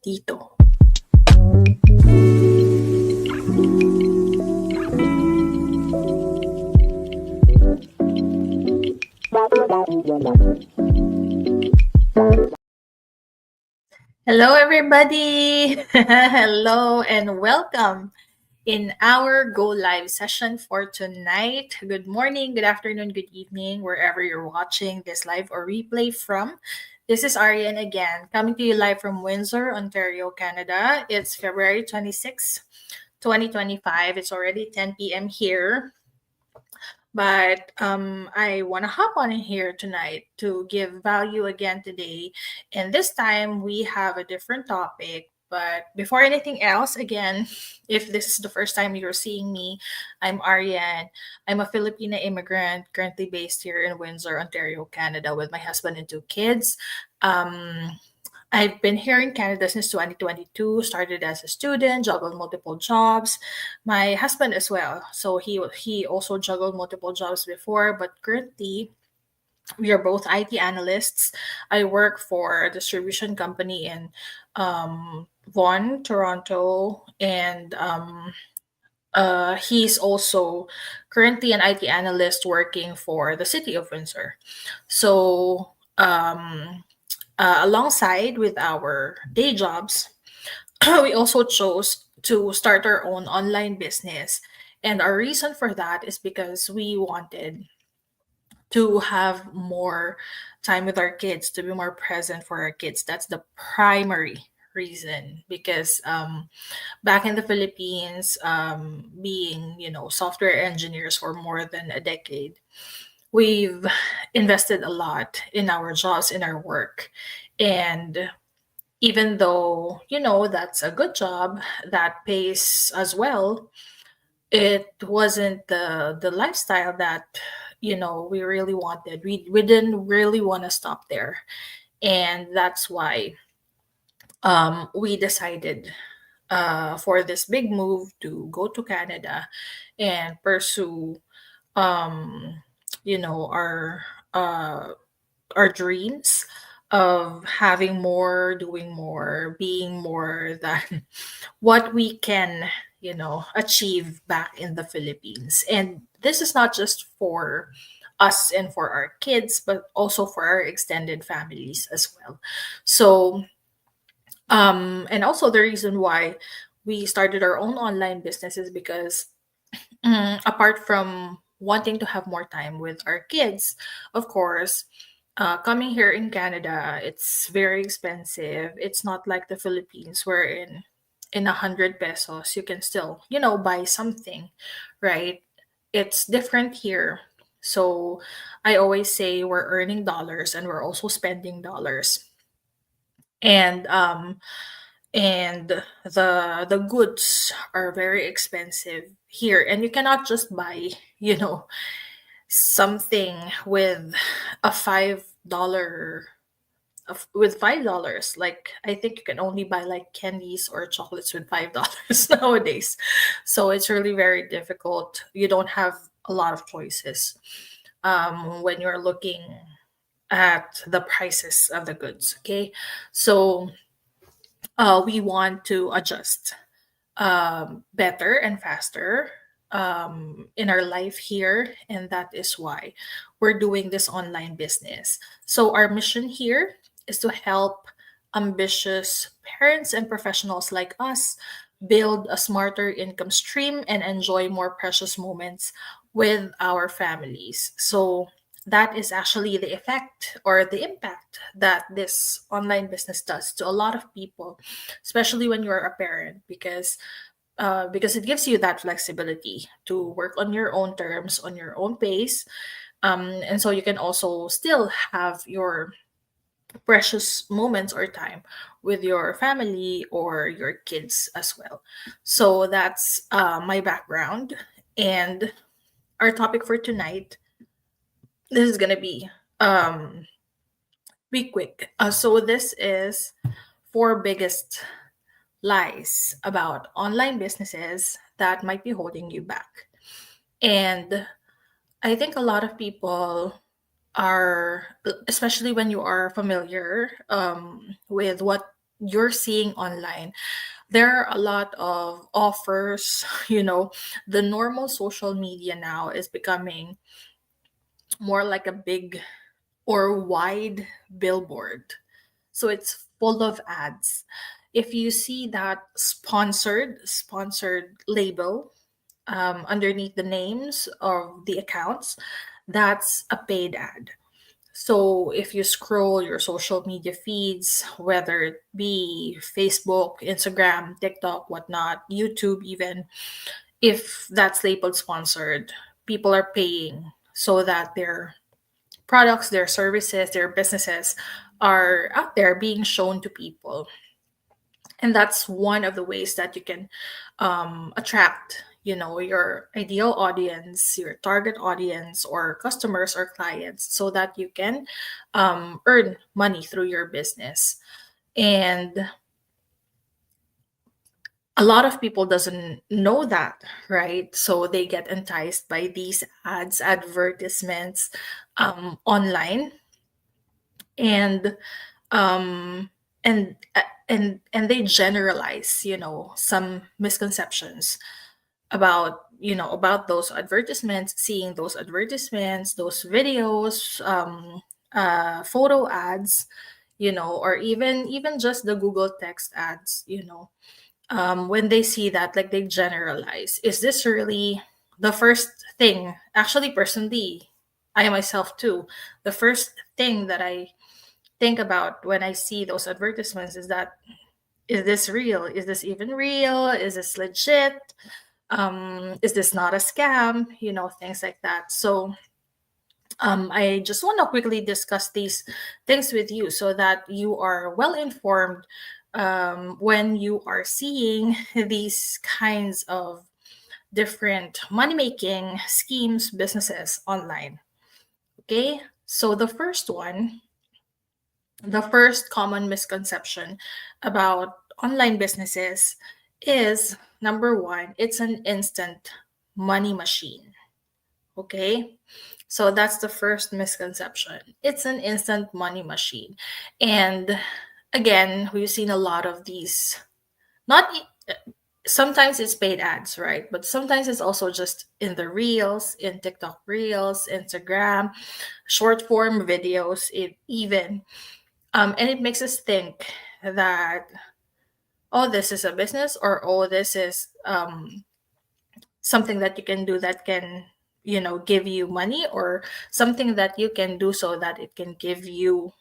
Tito. Hello, everybody. Hello, and welcome in our Go Live session for tonight. Good morning, good afternoon, good evening, wherever you're watching this live or replay from. This is Ariane again, coming to you live from Windsor, Ontario, Canada. It's February 26, 2025. It's already 10 p.m. here. But I want to hop on in here tonight to give value again today. And this time we have a different topic. But before anything else, again, if this is the first time you're seeing me, I'm Ariane. I'm a Filipina immigrant currently based here in Windsor, Ontario, Canada, with my husband and two kids. Um, I've been here in Canada since 2022, started as a student, juggled multiple jobs. My husband as well. So he also juggled multiple jobs before, but currently we are both IT analysts. I work for a distribution company in Vaughan, Toronto, and he's also currently an IT analyst working for the city of Windsor. So alongside with our day jobs, we also chose to start our own online business. And our reason for that is because we wanted to have more time with our kids, to be more present for our kids. That's the primary reason because back in the Philippines, being, software engineers for more than a decade, we've invested a lot in our jobs, in our work. And even though that's a good job that pays as well, it wasn't the lifestyle that we really wanted. We didn't really want to stop there, and that's why we decided for this big move to go to Canada and pursue um you know our uh our dreams of having more, doing more, being more than what we can, achieve back in the Philippines. And this is not just for us and for our kids, but also for our extended families as well. So, and also the reason why we started our own online business is because apart from wanting to have more time with our kids, of course, coming here in Canada, it's very expensive. It's not like the Philippines, where in 100 pesos you can still, buy something, right? It's different here. So I always say we're earning dollars and we're also spending dollars. And the goods are very expensive here, and you cannot just buy, you know something with a $5 with $5. Like, I think you can only buy like candies or chocolates with $5 nowadays. So it's really very difficult. You don't have a lot of choices when you're looking at the prices of the goods. Okay, so we want to adjust better and faster in our life here. And that is why we're doing this online business. So, our mission here is to help ambitious parents and professionals like us build a smarter income stream and enjoy more precious moments with our families. So, that is actually the effect or the impact that this online business does to a lot of people, especially when you're a parent, because it gives you that flexibility to work on your own terms, on your own pace, and so you can also still have your precious moments or time with your family or your kids as well. So that's my background, and our topic for tonight. This is gonna um, be quick. So this is four biggest lies about online businesses that might be holding you back. And I think a lot of people are, especially when you are familiar with what you're seeing online, there are a lot of offers. The normal social media now is becoming more like a big or wide billboard. So it's full of ads. If you see that sponsored label underneath the names of the accounts, that's a paid ad. So if you scroll your social media feeds, whether it be Facebook, Instagram, TikTok, whatnot, YouTube, even, if that's labeled sponsored, people are paying so that their products, their services, their businesses are out there being shown to people. And that's one of the ways that you can attract your ideal audience, your target audience, or customers or clients, so that you can earn money through your business. And a lot of people doesn't know that, right? So they get enticed by these ads, advertisements online, and um and they generalize some misconceptions about those advertisements, seeing those advertisements, those videos, photo ads, or even just the Google text ads. When they see that, like, they generalize, is this really the first thing? Actually, personally, I myself too, the first thing that I think about when I see those advertisements is that, is this real? Is this even real? Is this legit? Is this not a scam? Things like that. So I just want to quickly discuss these things with you so that you are well informed when you are seeing these kinds of different money making schemes, businesses online. Okay, so the first common misconception about online businesses is, number one, it's an instant money machine. Okay, so that's the first misconception. It's an instant money machine. And again, we've seen a lot of these, not sometimes it's paid ads, right? But sometimes it's also just in the reels, in TikTok reels, Instagram, short form videos, even. And it makes us think that, oh, this is a business, or oh, this is something that you can do that can, give you money, or something that you can do so that it can give you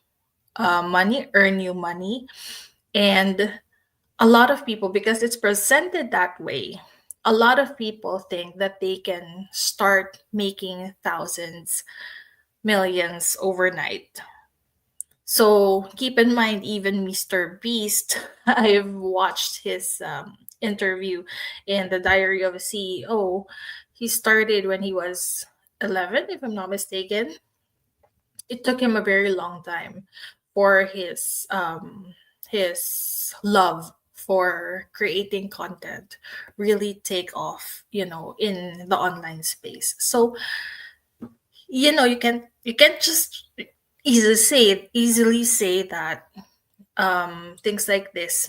money, earn you money. And a lot of people, because it's presented that way, a lot of people think that they can start making thousands, millions overnight. So keep in mind, even Mr. Beast, I've watched his interview in the Diary of a CEO. He started when he was 11, if I'm not mistaken. It took him a very long time for his love for creating content really take off, in the online space. So you can't just easily say that things like this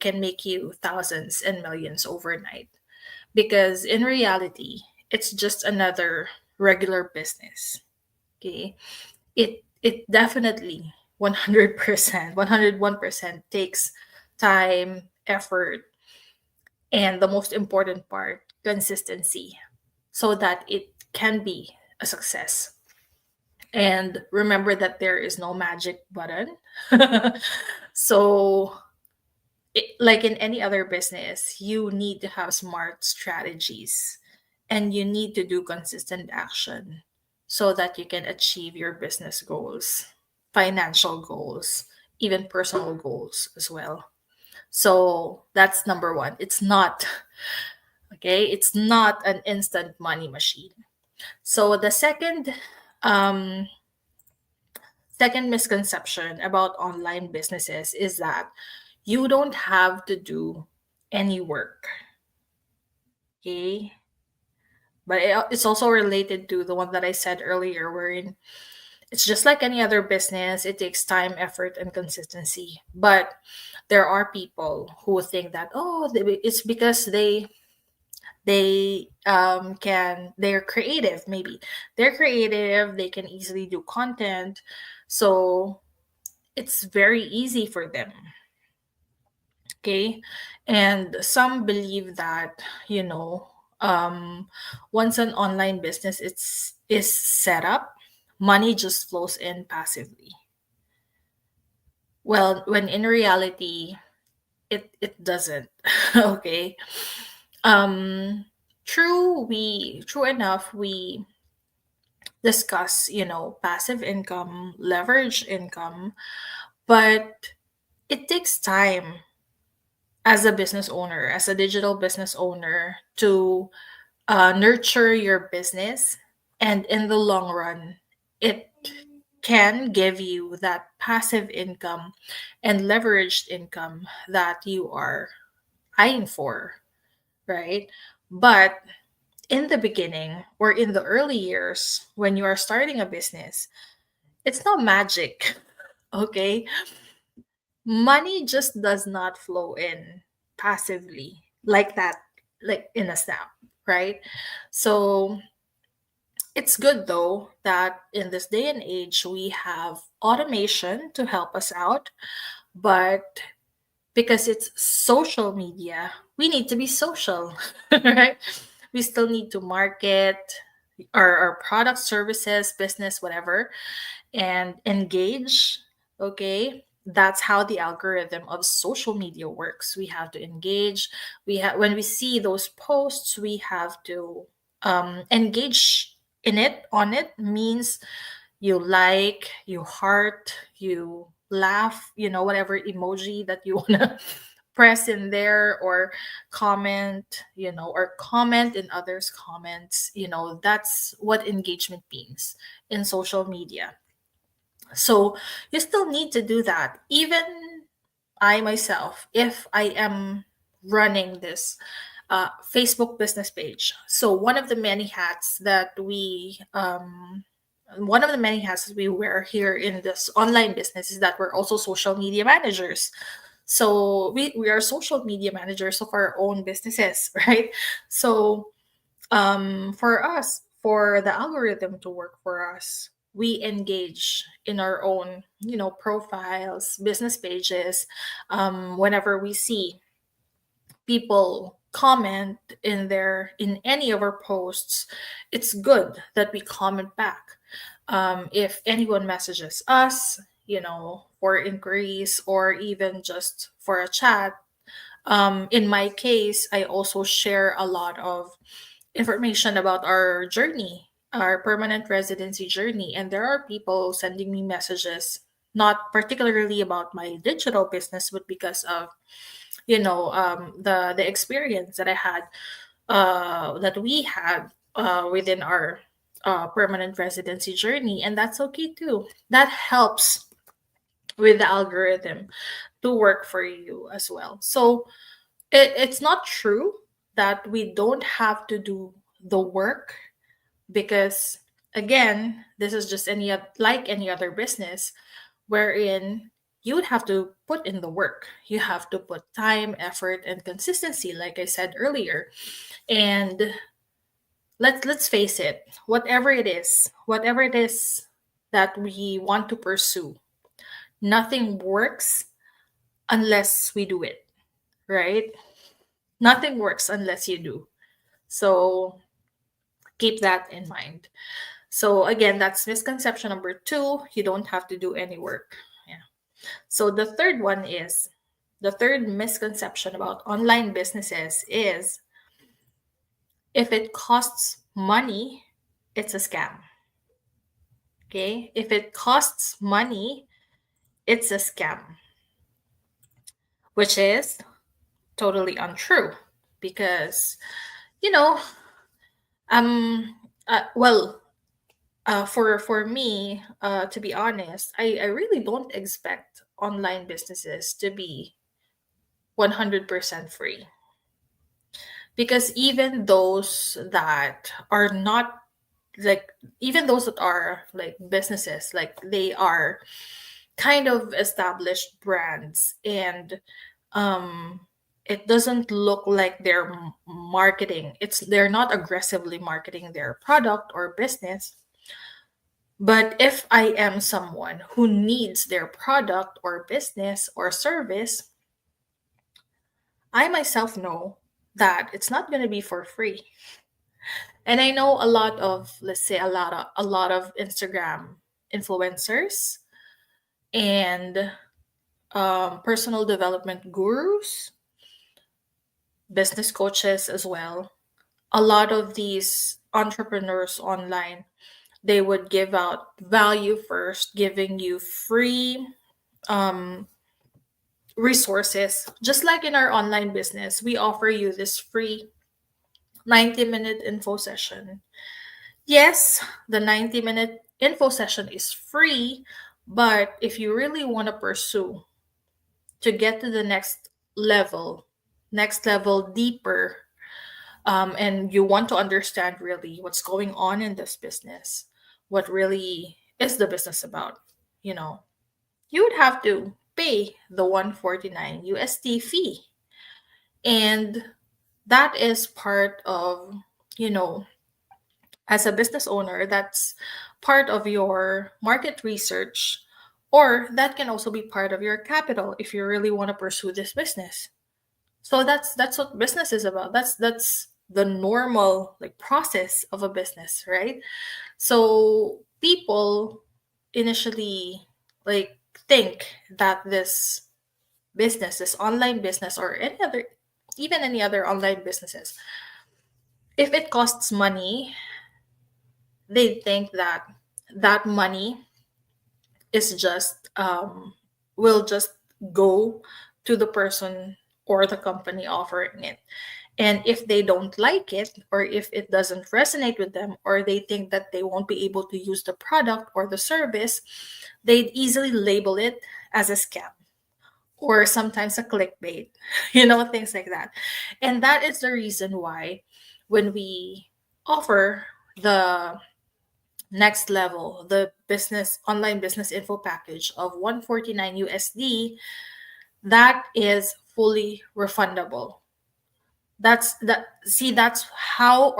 can make you thousands and millions overnight, because in reality it's just another regular business. Okay, it definitely 100%, 101% takes time, effort, and the most important part, consistency, so that it can be a success. And remember that there is no magic button. So, like in any other business, you need to have smart strategies, and you need to do consistent action so that you can achieve your business goals, financial goals, even personal goals as well. So, that's number one. It's not, okay, it's not an instant money machine. So, the um, second misconception about online businesses is that you don't have to do any work. Okay. But it's also related to the one that I said earlier, wherein it's just like any other business, it takes time, effort, and consistency. But There are people who think that, oh, it's because they're creative, maybe they're creative, they can easily do content, so it's very easy for them. Okay. And some believe that, you know, once an online business is set up, money just flows in passively. Well, when in reality, it doesn't. Okay. um True enough, we discuss, you know, passive income, leverage income, but it takes time as a business owner, as a digital business owner, to nurture your business. And in the long run, it can give you that passive income and leveraged income that you are eyeing for, right? But in the beginning or in the early years when you are starting a business, it's not magic. Okay, money just does not flow in passively like that, like in a snap, right? So it's good though that in this day and age we have automation to help us out, but because it's social media, we need to be social, right? We still need to market our product, services, business, whatever, and engage. Okay, that's how the algorithm of social media works. We have to engage. We have, when we see those posts, we have to engage in it. On it means you like, you heart, you laugh, you know, whatever emoji that you want to press in there, or comment, you know, or comment in others comments, you know, that's what engagement means in social media. So you still need to do that. Even I myself, if I am running this Facebook business page, so one of the many hats we wear here in this online business is that we're also social media managers. So we are social media managers of our own businesses, right? So for us, for the algorithm to work for us, we engage in our own, you know, profiles, business pages. Whenever we see people comment in any of our posts, it's good that we comment back. If anyone messages us, you know, for inquiries or even just for a chat, in my case, I also share a lot of information about our journey, our permanent residency journey. And there are people sending me messages, not particularly about my digital business, but because of, you know, the experience that I had, that we had within our permanent residency journey. And that's okay too. That helps with the algorithm to work for you as well. So it's not true that we don't have to do the work, because again, this is just like any other business, wherein you would have to put in the work. You have to put time, effort, and consistency, like I said earlier. And let's face it, whatever it is that we want to pursue, nothing works unless we do it, right? Nothing works unless you do. So keep that in mind. So again, that's misconception number two. You don't have to do any work. Yeah. So the third misconception about online businesses is, if it costs money, it's a scam. Okay? If it costs money, it's a scam, which is totally untrue, because, you know, um well, for me, to be honest, I really don't expect online businesses to be 100% free, because even those that are like businesses, like they are kind of established brands, and um it doesn't look like they're marketing, they're not aggressively marketing their product or business. But if I am someone who needs their product or business or service, I myself know that it's not going to be for free. And I know a lot of, let's say, a lot of Instagram influencers and personal development gurus, business coaches as well. A lot of these entrepreneurs online, they would give out value first, giving you free um, resources. Just like in our online business, we offer you this free 90-minute info session. Yes, the 90-minute info session is free, but if you really want to pursue to get to the next level deeper, and you want to understand really what's going on in this business, what really is the business about, you know, you would have to pay the 149 USD fee. And that is part of, you know, as a business owner, that's part of your market research, or that can also be part of your capital if you really want to pursue this business. So that's what business is about. That's the normal like process of a business, right? So people initially like think that this online business or any other, even any other online businesses, if it costs money, they think that that money is just will just go to the person or the company offering it. And if they don't like it, or if it doesn't resonate with them, or they think that they won't be able to use the product or the service, they'd easily label it as a scam or sometimes a clickbait, things like that. And that is the reason why when we offer the next level, the business online business info package of 149 USD, that is fully refundable. That's how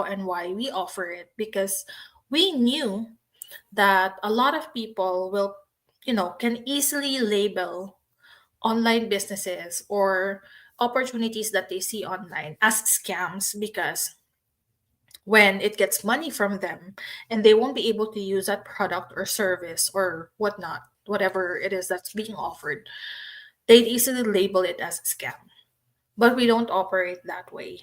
and why we offer it, because we knew that a lot of people will, can easily label online businesses or opportunities that they see online as scams, because when it gets money from them and they won't be able to use that product or service or whatnot, whatever it is that's being offered, they'd easily label it as a scam. But we don't operate that way.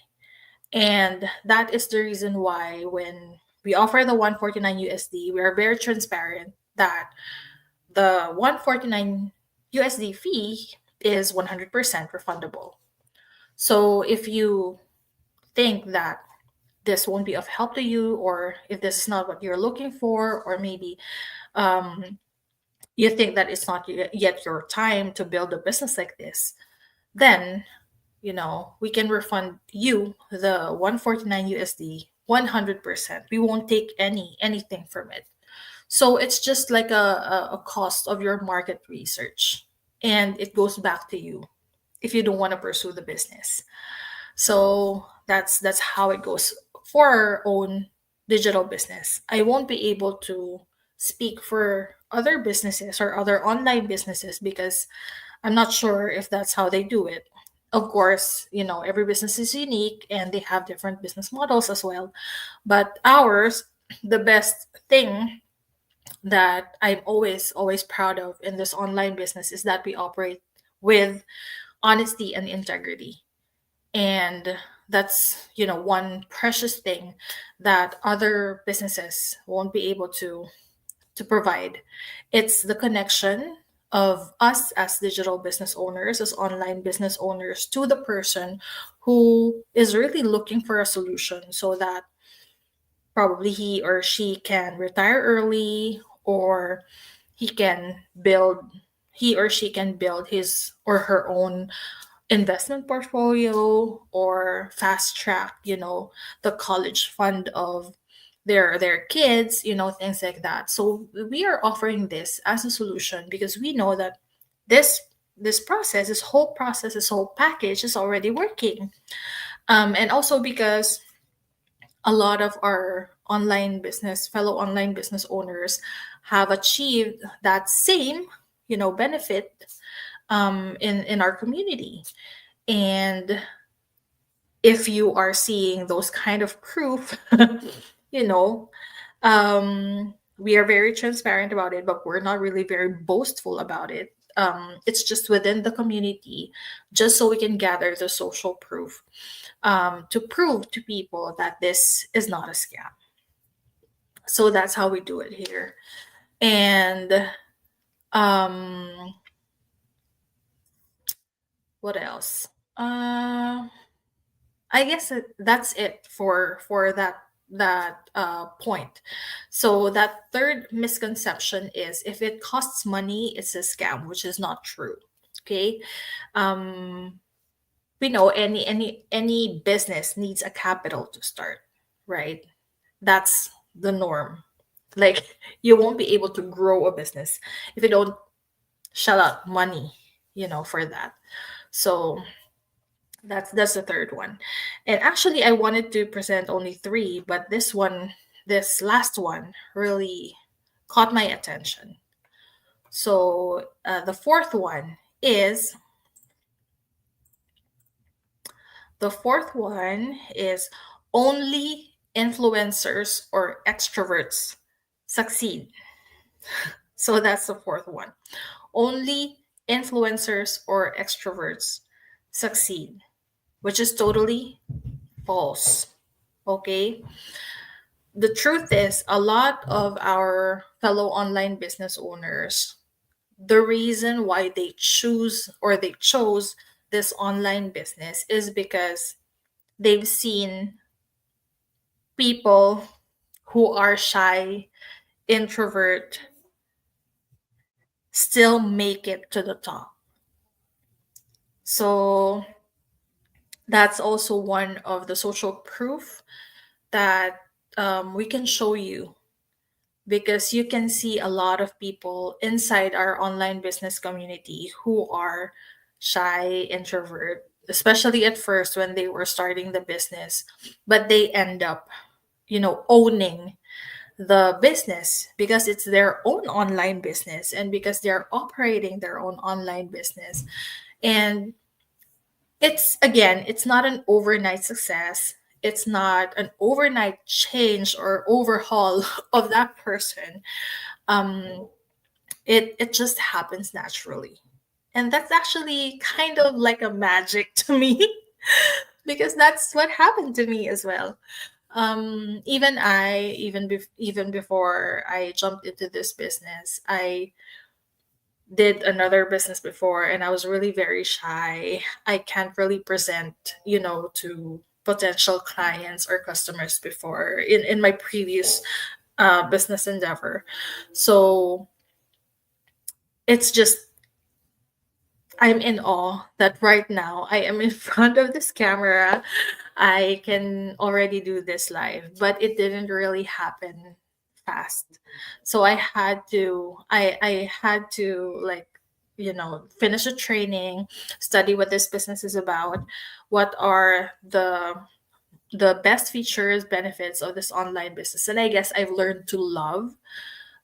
And that is the reason why when we offer the 149 USD, we are very transparent that the 149 USD fee is 100% refundable. So if you think that this won't be of help to you, or if this is not what you're looking for, or maybe um, you think that it's not yet your time to build a business like this, then we can refund you the 149 USD 100%. We won't take anything from it. So it's just like a cost of your market research, and it goes back to you if you don't want to pursue the business. So that's how it goes for our own digital business. I won't be able to speak for other businesses or other online businesses because I'm not sure if that's how they do it. Of course, every business is unique and they have different business models as well. But ours, the best thing that I'm always proud of in this online business is that we operate with honesty and integrity. And that's, one precious thing that other businesses won't be able to provide. It's the connection of us as digital business owners, as online business owners, to the person who is really looking for a solution so that probably he or she can retire early, or he can build he or she can build his or her own investment portfolio, or fast track, the college fund of their kids, things like that. So we are offering this as a solution because we know that this this process, this whole process, this whole package is already working. And also because a lot of our fellow online business owners have achieved that same, benefit in our community. And if you are seeing those kind of proof, you know, we are very transparent about it, but we're not really very boastful about it. It's just within the community, just so we can gather the social proof, to prove to people that this is not a scam. So that's how we do it here. And um, what else? Uh, I guess that's it for that point. So that third misconception is if it costs money, it's a scam, which is not true. Okay, um, we know any business needs a capital to start, right? That's the norm. Like you won't be able to grow a business if you don't shell out money, for that. So that's the third one. And actually I wanted to present only three, but this last one really caught my attention. So the fourth one is only influencers or extroverts succeed. So that's the fourth one. Only influencers or extroverts succeed, which is totally false. Okay. The truth is, a lot of our fellow online business owners, the reason why they chose this online business is because they've seen people who are shy, introvert, still make it to the top. So that's also one of the social proof that we can show you, because you can see a lot of people inside our online business community who are shy, introvert, especially at first when they were starting the business, but they end up, owning the business because it's their own online business and because they're operating their own online business. And it's not an overnight success. It's not an overnight change or overhaul of that person. um it just happens naturally, and that's actually kind of like a magic to me because that's what happened to me as well. Even before I jumped into this business, I did another business before, and I was really very shy. I can't really present, to potential clients or customers before in my previous business endeavor. So it's just, I'm in awe that right now I am in front of this camera. I can already do this live, but it didn't really happen fast. So I had to like, finish a training, study what this business is about, what are the best features, benefits of this online business. And I guess I've learned to love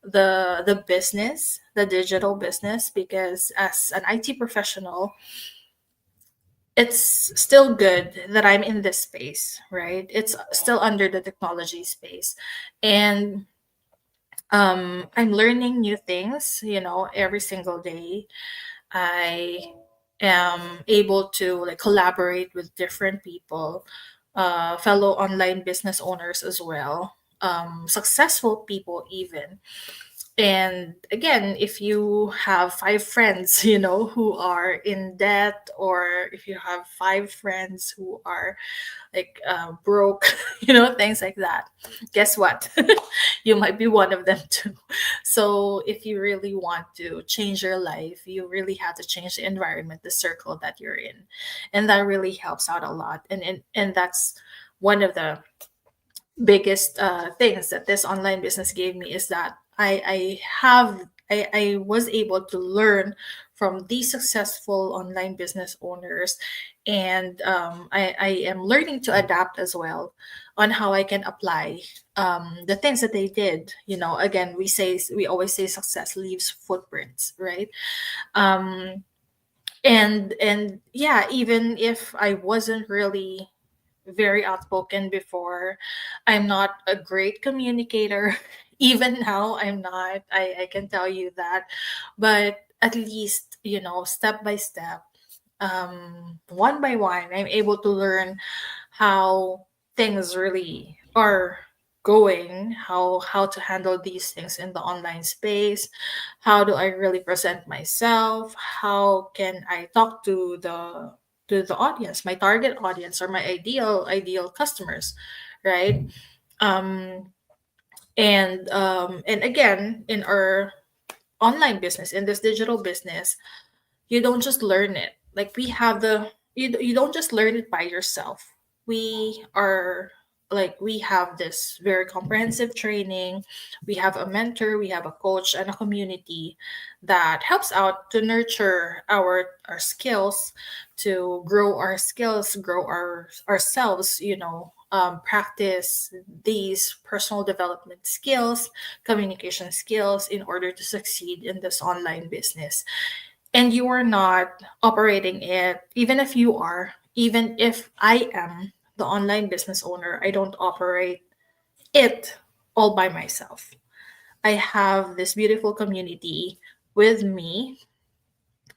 the business, the digital business, because as an IT professional, it's still good that I'm in this space, right? It's still under the technology space. And I'm learning new things, every single day. I am able to like collaborate with different people, fellow online business owners as well, successful people even. And again, if you have five friends, who are in debt, or if you have five friends who are like broke, things like that, guess what? You might be one of them too. So if you really want to change your life, you really have to change the environment, the circle that you're in. And that really helps out a lot. And that's one of biggest things that this online business gave me is that I was able to learn from these successful online business owners, and I am learning to adapt as well on how I can apply the things that they did. You know, again, we always say success leaves footprints, right? Um, and yeah, even if I wasn't really very outspoken before, I'm not a great communicator. Even now, I'm not. I can tell you that. But at least, you know, step by step, one by one, I'm able to learn how things really are going, how to handle these things in the online space, how do I really present myself, how can I talk to the audience, my target audience, or my ideal customers, right? um and again, in our online business, in this digital business, you don't just learn it. Like, we have you don't just learn it by yourself. We are like, we have this very comprehensive training. We have a mentor, we have a coach, and a community that helps out to nurture our skills, to grow our skills, grow ourselves, you know, practice these personal development skills, communication skills, in order to succeed in this online business. And you are not operating it, even if you are, even if I am the online business owner, I don't operate it all by myself. I have this beautiful community with me,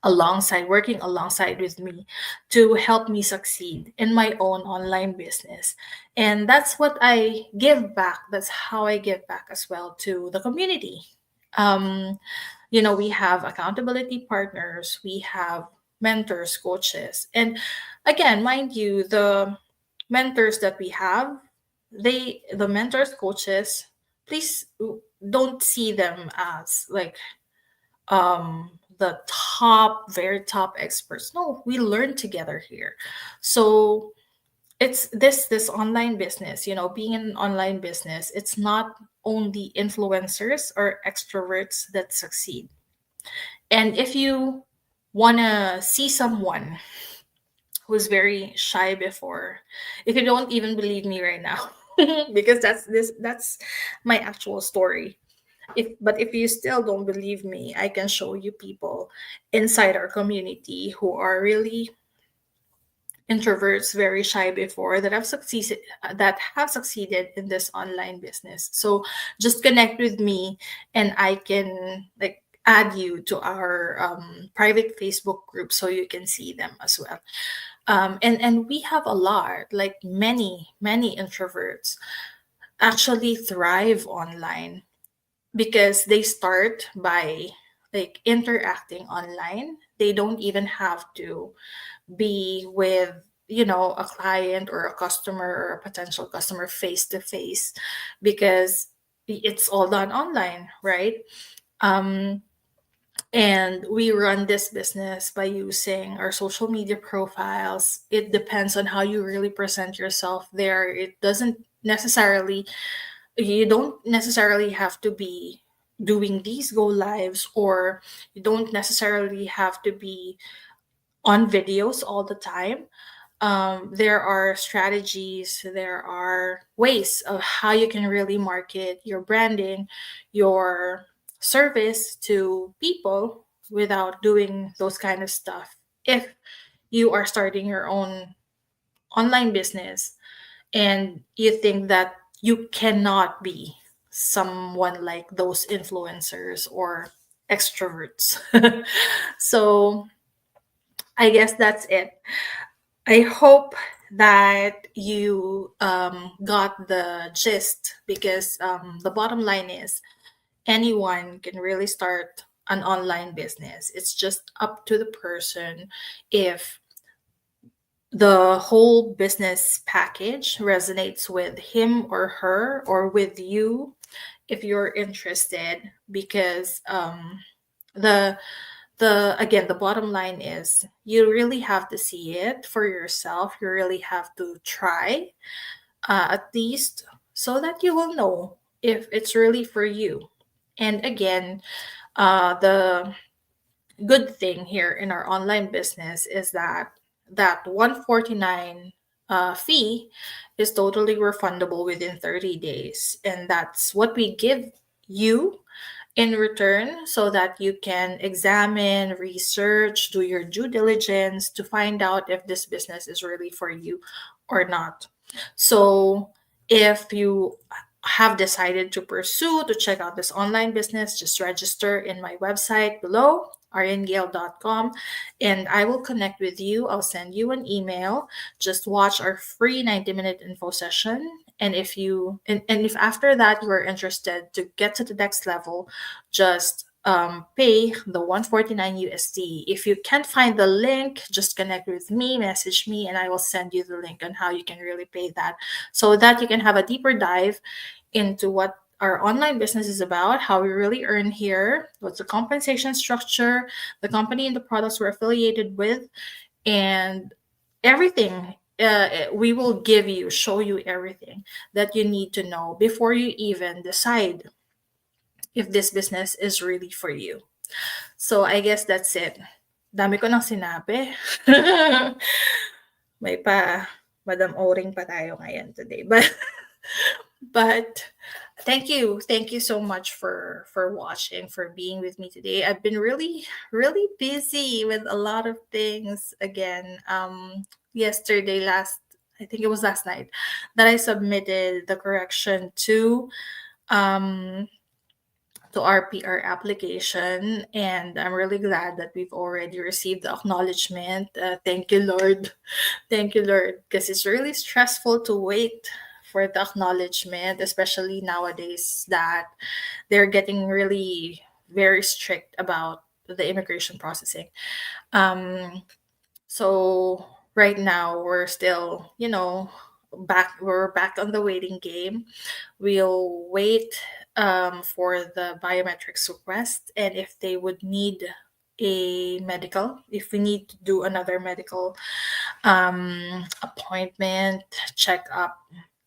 alongside, working alongside with me, to help me succeed in my own online business. And that's what I give back. That's how I give back as well to the community. um you know, we have accountability partners, we have mentors, coaches. And again, mind you, the mentors that we have, the mentors, coaches, please don't see them as like the top, very top experts. No, we learn together here. So it's this online business, you know, being an online business, it's not only influencers or extroverts that succeed. And if you want to see someone who's very shy before, if you don't even believe me right now, because that's my actual story. If you still don't believe me, I can show you people inside our community who are really introverts, very shy before, that have succeeded in this online business. So just connect with me, and I can like add you to our private Facebook group so you can see them as well. And we have a lot, like many introverts actually thrive online because they start by like interacting online. They don't even have to be with, you know, a client or a customer or a potential customer face to face, because it's all done online, right? um and we run this business by using our social media profiles. It depends on how you really present yourself there. It doesn't necessarily, you don't necessarily have to be doing these go lives, or you don't necessarily have to be on videos all the time. There are strategies, there are ways of how you can really market your branding, your service to people without doing those kind of stuff. If you are starting your own online business and you think that you cannot be someone like those influencers or extroverts. So I guess that's it. I hope that you got the gist, because the bottom line is anyone can really start an online business. It's just up to the person if the whole business package resonates with him or her, or with you if you're interested. Because the again, the bottom line is you really have to see it for yourself. You really have to try, at least so that you will know if it's really for you. And again, the good thing here in our online business is that that 149 fee is totally refundable within 30 days, and that's what we give you in return so that you can examine, research, do your due diligence to find out if this business is really for you or not. So, if you have decided to pursue to check out this online business, just register in my website below ariangale.com, and I will connect with you. I'll send you an email. Just watch our free 90-minute info session, and if after that you are interested to get to the next level, just pay the 149 USD. If you can't find the link, just connect with me, message me, and I will send you the link on how you can really pay that, so that you can have a deeper dive into what our online business is about, how we really earn here, what's the compensation structure, the company and the products we're affiliated with, and everything. We will show you everything that you need to know before you even decide if this business is really for you. So I guess that's it. Dami ko nang sinabi. May pa Madam O-ring pa tayo ngayon today. But thank you so much for watching, for being with me today. I've been really busy with a lot of things again. Yesterday, last I think it was last night, that I submitted the correction um to our PR application, and I'm really glad that we've already received the acknowledgement. Thank you, Lord. Thank you, Lord, because it's really stressful to wait for the acknowledgement, especially nowadays that they're getting really very strict about the immigration processing. Um, so right now we're still, we're back on the waiting game. We'll wait for the biometrics request, and if they would need if we need to do another medical appointment, checkup,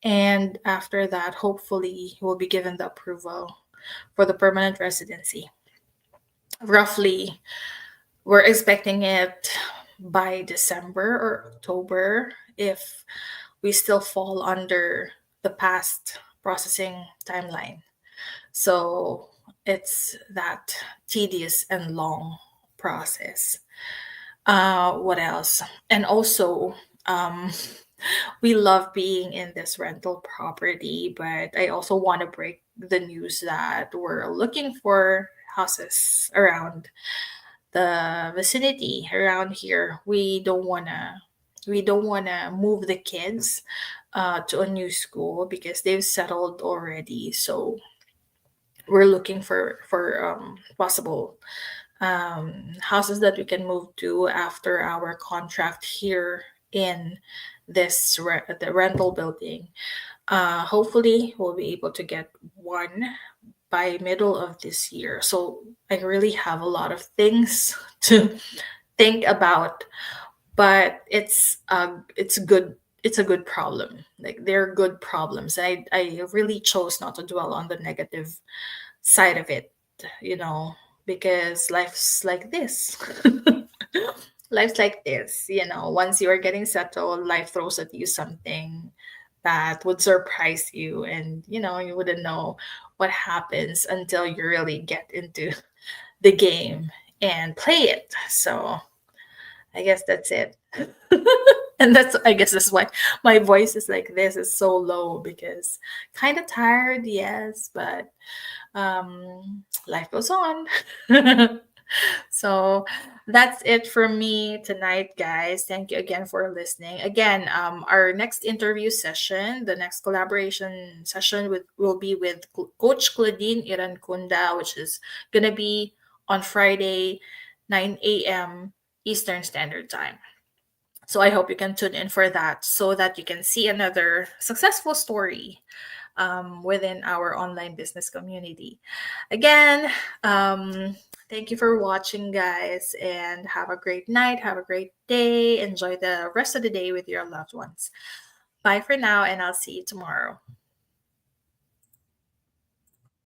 and after that, hopefully, we'll be given the approval for the permanent residency. Roughly, we're expecting it by December or October if we still fall under the past processing timeline. So it's that tedious and long process. What else? And also, um, we love being in this rental property, but I also want to break the news that we're looking for houses around the vicinity around here. We don't wanna move the kids to a new school because they've settled already. So we're looking for possible houses that we can move to after our contract here in the rental building. Hopefully, we'll be able to get one by middle of this year. So I really have a lot of things to think about, but it's good. It's a good problem. Like, they're good problems. I really chose not to dwell on the negative side of it, you know, because life's like this. Life's like this, once you are getting settled, life throws at you something that would surprise you, and you wouldn't know what happens until you really get into the game and play it. So I guess that's it. And I guess that's why my voice is like this, is so low, because kind of tired, yes, but life goes on. So that's it from me tonight, guys. Thank you again for listening. Again, our next interview session, the next collaboration session will be with Coach Claudine Irankunda, which is gonna be on Friday, 9 a.m. Eastern Standard Time. So I hope you can tune in for that, so that you can see another successful story within our online business community. Again, thank you for watching, guys, and have a great night. Have a great day. Enjoy the rest of the day with your loved ones. Bye for now, and I'll see you tomorrow.